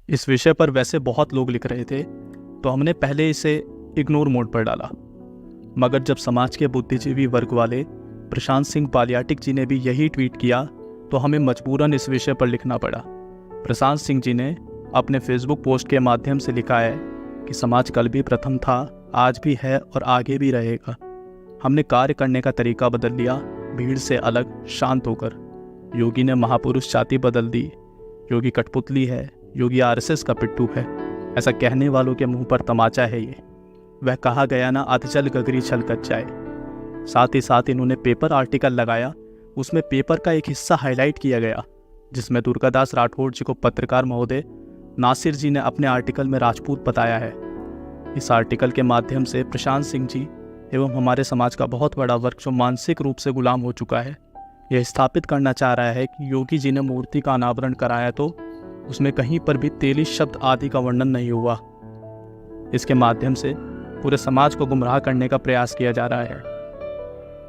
इस विषय पर वैसे बहुत लोग लिख रहे थे, तो हमने पहले इसे इग्नोर मोड पर डाला, मगर जब समाज के बुद्धिजीवी वर्ग वाले प्रशांत सिंह बालियाटिक जी ने भी यही ट्वीट किया तो हमें मजबूरन इस विषय पर लिखना पड़ा। प्रशांत सिंह जी ने अपने फेसबुक पोस्ट के माध्यम से लिखा है कि समाज कल भी प्रथम था, आज भी है और आगे भी रहेगा। हमने कार्य करने का तरीका बदल लिया, भीड़ से अलग, शांत होकर। योगी ने महापुरुष जाति बदल दी, योगी कठपुतली है, योगी आरएसएस का पिट्ठू है, ऐसा कहने वालों के मुंह पर तमाचा है ये। वह कहा गया ना, अधजल गगरी छलकत जाए। साथ ही साथ इन्होंने पेपर आर्टिकल लगाया, उसमें पेपर का एक हिस्सा हाईलाइट किया गया जिसमें दुर्गादास राठौड़ जी को पत्रकार महोदय नासिर जी ने अपने आर्टिकल में राजपूत बताया है। इस आर्टिकल के माध्यम से प्रशांत सिंह जी एवं हमारे समाज का बहुत बड़ा वर्ग जो मानसिक रूप से गुलाम हो चुका है, यह स्थापित करना चाह रहा है कि योगी जी ने मूर्ति का अनावरण कराया तो उसमें कहीं पर भी तेली शब्द आदि का वर्णन नहीं हुआ। इसके माध्यम से पूरे समाज को गुमराह करने का प्रयास किया जा रहा है।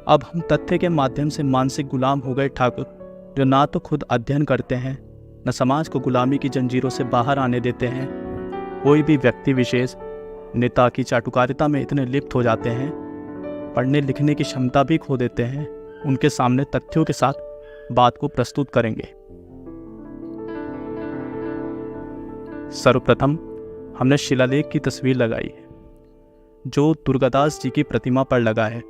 अब हम तथ्य के माध्यम से मानसिक गुलाम हो गए ठाकुर, जो ना तो खुद अध्ययन करते हैं, न समाज को गुलामी की जंजीरों से बाहर आने देते हैं। कोई भी व्यक्ति विशेष नेता की चाटुकारिता में इतने लिप्त हो जाते हैं, पढ़ने लिखने की क्षमता भी खो देते हैं। उनके सामने तथ्यों के साथ बात को प्रस्तुत करेंगे। सर्वप्रथम हमने शिलालेख की तस्वीर लगाई है जो दुर्गादास जी की प्रतिमा पर लगा है।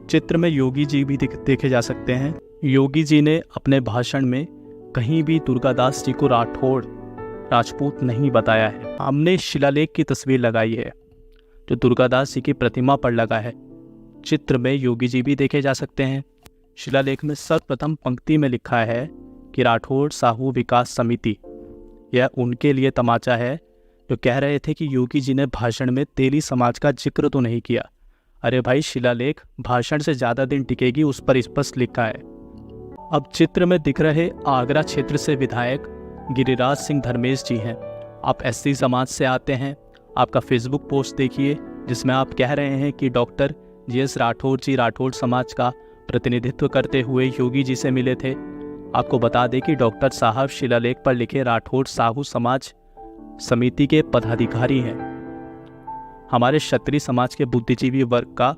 चित्र में योगी जी भी देखे जा सकते हैं। योगी जी ने अपने भाषण में कहीं भी दुर्गादास जी को राठौड़, राजपूत नहीं बताया है। हमने शिलालेख की तस्वीर लगाई है जो दुर्गादास जी की प्रतिमा पर लगा है। चित्र में योगी जी भी देखे जा सकते हैं। शिलालेख में सर्वप्रथम पंक्ति में लिखा है कि राठौड़ साहू विकास समिति। यह उनके लिए तमाचा है जो कह रहे थे कि योगी जी ने भाषण में तेली समाज का जिक्र तो नहीं किया। अरे भाई, शिलालेख भाषण से ज़्यादा दिन टिकेगी, उस पर स्पष्ट लिखा है। अब चित्र में दिख रहे आगरा क्षेत्र से विधायक गिरिराज सिंह धर्मेश जी हैं। आप एससी समाज से आते हैं। आपका फेसबुक पोस्ट देखिए जिसमें आप कह रहे हैं कि डॉक्टर जीएस राठौड़ जी राठौड़ समाज का प्रतिनिधित्व करते हुए योगी जी से मिले थे। आपको बता दें कि डॉक्टर साहब शिलालेख पर लिखे राठौड़ साहू समाज समिति के पदाधिकारी हैं। हमारे क्षत्रिय समाज के बुद्धिजीवी वर्ग का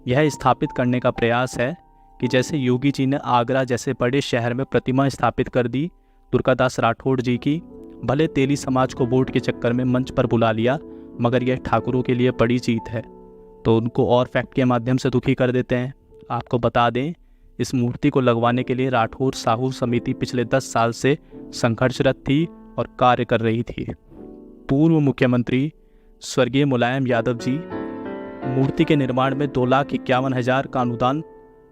यह स्थापित करने का प्रयास है कि जैसे योगी जी ने आगरा जैसे बड़े शहर में प्रतिमा स्थापित कर दी दुर्गादास राठौड़ जी की, भले तेली समाज को वोट के चक्कर में मंच पर बुला लिया, मगर यह ठाकुरों के लिए बड़ी जीत है, तो उनको और फैक्ट के माध्यम से दुखी कर देते हैं। आपको बता दें, इस मूर्ति को लगवाने के लिए राठौड़ साहू समिति पिछले 10 साल से संघर्षरत थी और कार्य कर रही थी। पूर्व मुख्यमंत्री स्वर्गीय मुलायम यादव जी मूर्ति के निर्माण में 2,51,000 का अनुदान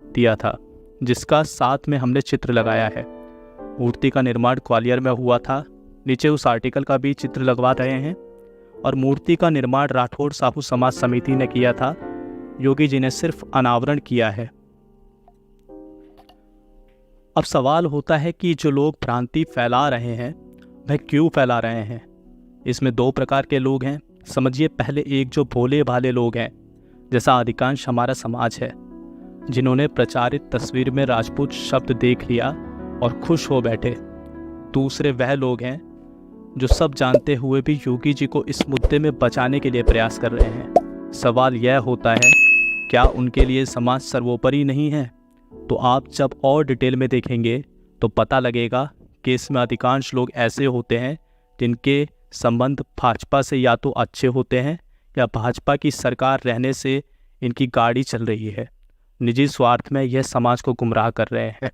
दिया था, जिसका साथ में हमने चित्र लगाया है। मूर्ति का निर्माण ग्वालियर में हुआ था। नीचे उस आर्टिकल का भी चित्र लगवा रहे हैं। और मूर्ति का निर्माण राठौड़ साहू समाज समिति ने किया था। योगी जी ने सिर्फ अनावरण किया है। अब सवाल होता है कि जो लोग भ्रांति फैला रहे हैं वह क्यों फैला रहे हैं। इसमें 2 प्रकार के लोग हैं। समझिए, पहले एक जो भोले भाले लोग हैं, जैसा अधिकांश हमारा समाज है, जिन्होंने प्रचारित तस्वीर में राजपूत शब्द देख लिया और खुश हो बैठे। दूसरे वह लोग हैं जो सब जानते हुए भी योगी जी को इस मुद्दे में बचाने के लिए प्रयास कर रहे हैं। सवाल यह होता है, क्या उनके लिए समाज सर्वोपरि नहीं है? तो आप जब और डिटेल में देखेंगे तो पता लगेगा कि इसमें अधिकांश लोग ऐसे होते हैं जिनके संबंध भाजपा से या तो अच्छे होते हैं या भाजपा की सरकार रहने से इनकी गाड़ी चल रही है। निजी स्वार्थ में यह समाज को गुमराह कर रहे हैं।